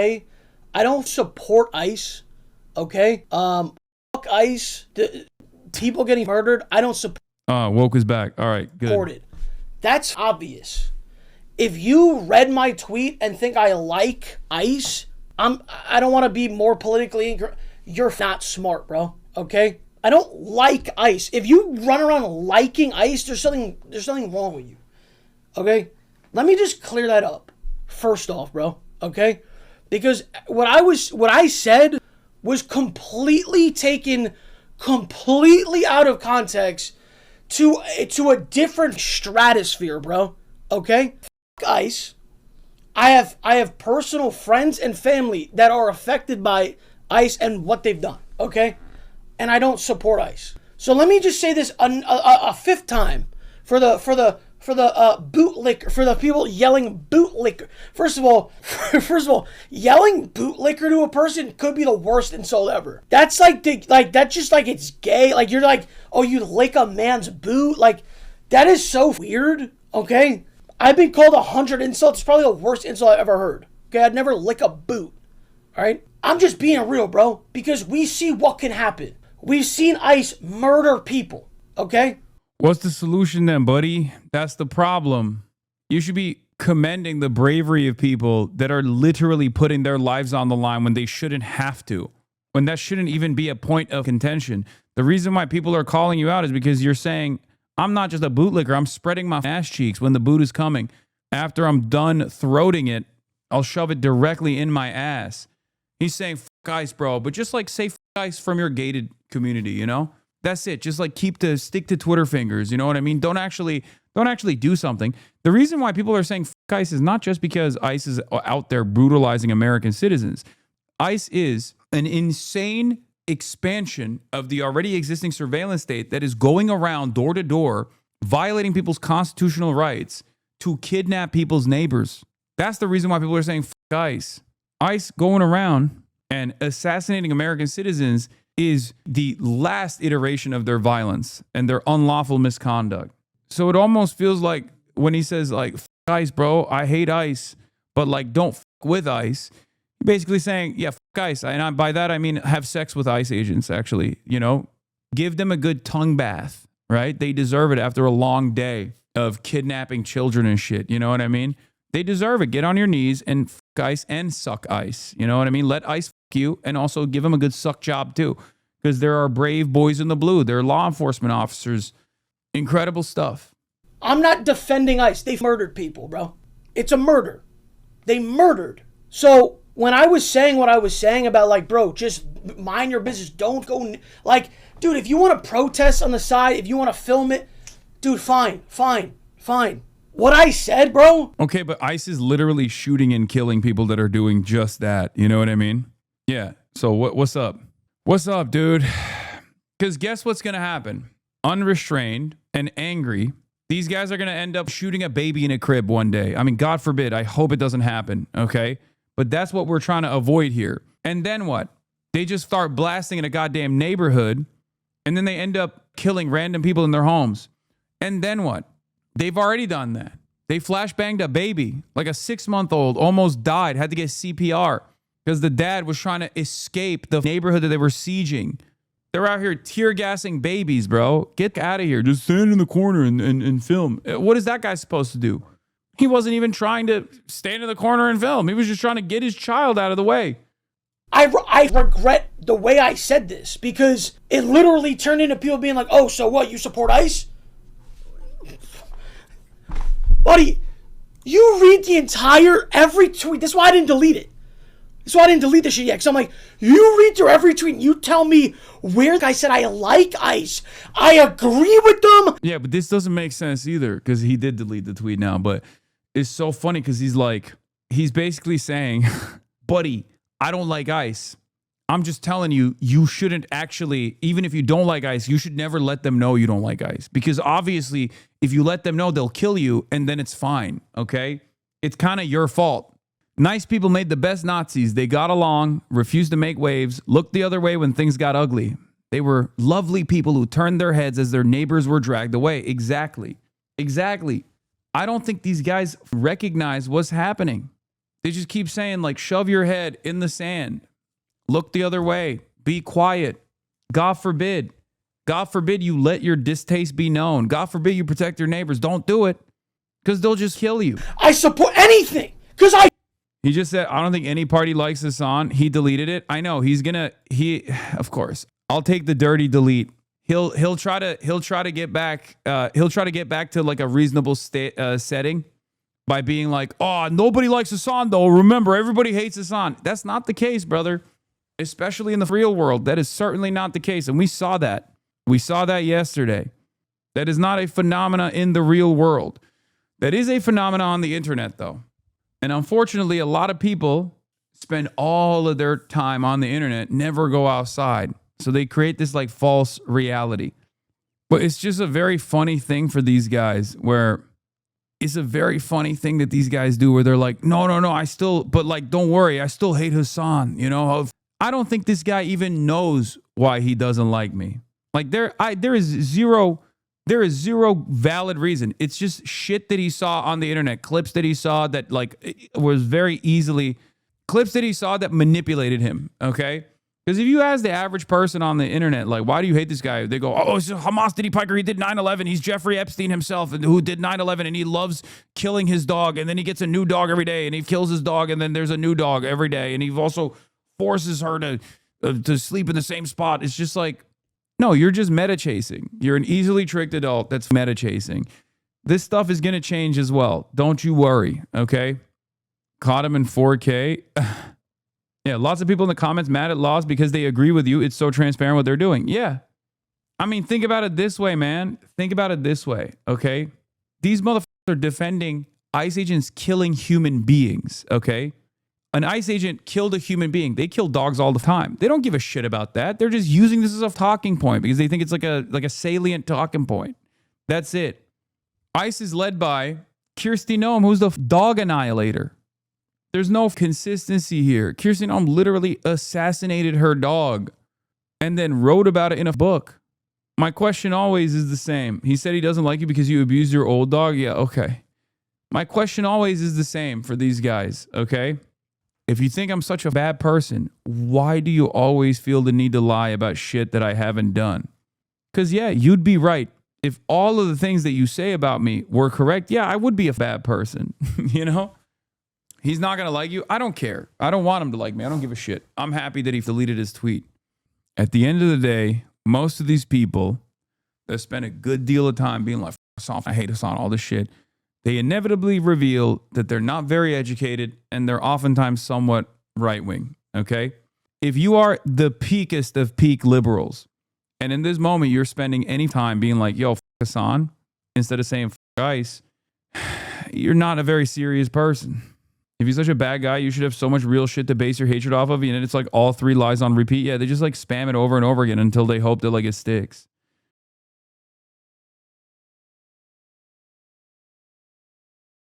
Hey, I don't support ICE. Okay? Fuck ICE. People getting murdered. I don't support Woke is back. All right, good. it. That's obvious. If you read my tweet and think I like ICE, I don't want to be more politically incorrect. You're not smart, bro. Okay? I don't like ICE. If you run around liking ICE, there's something wrong with you. Okay? Let me just clear that up. First off, bro. Okay? Because what I said was completely taken completely out of context to a different stratosphere, bro. Okay? Fuck ICE. I have personal friends and family that are affected by ICE and what they've done. Okay? And I don't support ICE. So let me just say this a fifth time for the bootlicker, for the people yelling bootlicker. First of all, yelling bootlicker to a person could be the worst insult ever. That's that's just like it's gay. Like you're like, oh, you lick a man's boot. Like that is so weird. Okay, I've been called 100 insults. It's probably the worst insult I've ever heard. Okay, I'd never lick a boot. All right, I'm just being real, bro, because we see what can happen. We've seen ICE murder people. Okay. What's the solution then, buddy? That's the problem. You should be commending the bravery of people that are literally putting their lives on the line when they shouldn't have to, when that shouldn't even be a point of contention. The reason why people are calling you out is because you're saying, I'm not just a bootlicker, I'm spreading my ass cheeks when the boot is coming. After I'm done throating it, I'll shove it directly in my ass. He's saying, fuck ICE, bro, but just like say fuck ICE from your gated community, you know? That's it. Just like stick to Twitter fingers. You know what I mean? Don't actually do something. The reason why people are saying fuck ICE is not just because ICE is out there brutalizing American citizens. ICE is an insane expansion of the already existing surveillance state that is going around door to door, violating people's constitutional rights to kidnap people's neighbors. That's the reason why people are saying fuck ICE. ICE going around and assassinating American citizens is the last iteration of their violence and their unlawful misconduct. So it almost feels like when he says like, fuck ICE, bro, I hate ICE, but like don't fuck with ICE. Basically saying, yeah, fuck ICE. And by that, I mean have sex with ICE agents, actually. You know, give them a good tongue bath, right? They deserve it after a long day of kidnapping children and shit. You know what I mean? They deserve it. Get on your knees and fuck ICE and suck ICE. You know what I mean? Let ICE fuck you and also give them a good suck job too. Because there are brave boys in the blue. They're law enforcement officers. Incredible stuff. I'm not defending ICE. They murdered people, bro. It's a murder. They murdered. So when I was saying what I was saying about like, bro, just mind your business. Don't go. Like, dude, if you want to protest on the side, if you want to film it, dude, fine. What I said, bro. Okay, but ICE is literally shooting and killing people that are doing just that. You know what I mean? Yeah. So what's up? What's up, dude? Because guess what's going to happen? Unrestrained and angry, these guys are going to end up shooting a baby in a crib one day. I mean, God forbid. I hope it doesn't happen, okay? But that's what we're trying to avoid here. And then what? They just start blasting in a goddamn neighborhood, and then they end up killing random people in their homes. And then what? They've already done that. They flashbanged a baby, like a 6-month-old, almost died, had to get CPR. Because the dad was trying to escape the neighborhood that they were sieging. They're out here tear gassing babies, bro. Get out of here. Just stand in the corner and film. What is that guy supposed to do? He wasn't even trying to stand in the corner and film. He was just trying to get his child out of the way. I regret the way I said this because it literally turned into people being like, oh, so what? You support ICE? Buddy, you read every tweet. That's why I didn't delete it. That's why I didn't delete the shit yet. Because I'm like, you read through every tweet and you tell me where I said I like ICE. I agree with them. Yeah, but this doesn't make sense either because he did delete the tweet now. But it's so funny because he's basically saying, buddy, I don't like ICE. I'm just telling you, you shouldn't actually, even if you don't like ICE, you should never let them know you don't like ICE. Because obviously, if you let them know, they'll kill you and then it's fine, okay? It's kind of your fault. Nice people made the best Nazis. They got along, refused to make waves, looked the other way when things got ugly. They were lovely people who turned their heads as their neighbors were dragged away. Exactly. I don't think these guys recognize what's happening. They just keep saying, like, shove your head in the sand. Look the other way. Be quiet. God forbid. God forbid you let your distaste be known. God forbid you protect your neighbors. Don't do it because they'll just kill you. I support anything because He just said, I don't think any party likes Hassan. He deleted it. I know of course, I'll take the dirty delete. He'll try to get back. He'll try to get back to like a reasonable setting by being like, oh, nobody likes Hassan though. Remember, everybody hates Hassan. That's not the case, brother. Especially in the real world. That is certainly not the case. And we saw that. We saw that yesterday. That is not a phenomena in the real world. That is a phenomena on the internet, though. And unfortunately, a lot of people spend all of their time on the internet, never go outside. So they create this like false reality. But it's just a very funny thing for these guys where it's a very funny thing that these guys do where they're like, no, but like, don't worry, I still hate Hassan, you know? I don't think this guy even knows why he doesn't like me. Like there is zero valid reason. It's just shit that he saw on the internet, clips that he saw that like was very easily clips that he saw that manipulated him. Okay. Because if you ask the average person on the internet, like, why do you hate this guy? They go, oh, it's Hamas Diddy Piker. He did 9/11. He's Jeffrey Epstein himself who did 9/11 and he loves killing his dog. And then he gets a new dog every day and he kills his dog. And then there's a new dog every day. And he also forces her to sleep in the same spot. It's just like, no, you're just meta chasing. You're an easily tricked adult that's meta chasing. This stuff is going to change as well. Don't you worry. Okay. Caught him in 4K. Yeah. Lots of people in the comments mad at Los because they agree with you. It's so transparent what they're doing. Yeah. I mean, think about it this way, man. Think about it this way. Okay. These motherfuckers are defending ICE agents killing human beings. Okay. An ICE agent killed a human being. They kill dogs all the time. They don't give a shit about that. They're just using this as a talking point because they think it's like a salient talking point. That's it. ICE is led by Kirsty Noem, who's the dog annihilator. There's no consistency here. Kirsty Noem literally assassinated her dog and then wrote about it in a book. My question always is the same. He said he doesn't like you because you abused your old dog. Yeah, okay. My question always is the same for these guys, okay? If you think I'm such a bad person, why do you always feel the need to lie about shit that I haven't done? Because, yeah, you'd be right. If all of the things that you say about me were correct, yeah, I would be a bad person. You know? He's not going to like you. I don't care. I don't want him to like me. I don't give a shit. I'm happy that he deleted his tweet. At the end of the day, most of these people that spend a good deal of time being like, I hate Hassan, all this shit, they inevitably reveal that they're not very educated and they're oftentimes somewhat right-wing, okay? If you are the peakest of peak liberals, and in this moment you're spending any time being like, yo, Hassan, instead of saying ICE, you're not a very serious person. If you're such a bad guy, you should have so much real shit to base your hatred off of, and it's like all three lies on repeat. Yeah, they just like spam it over and over again until they hope that like it sticks.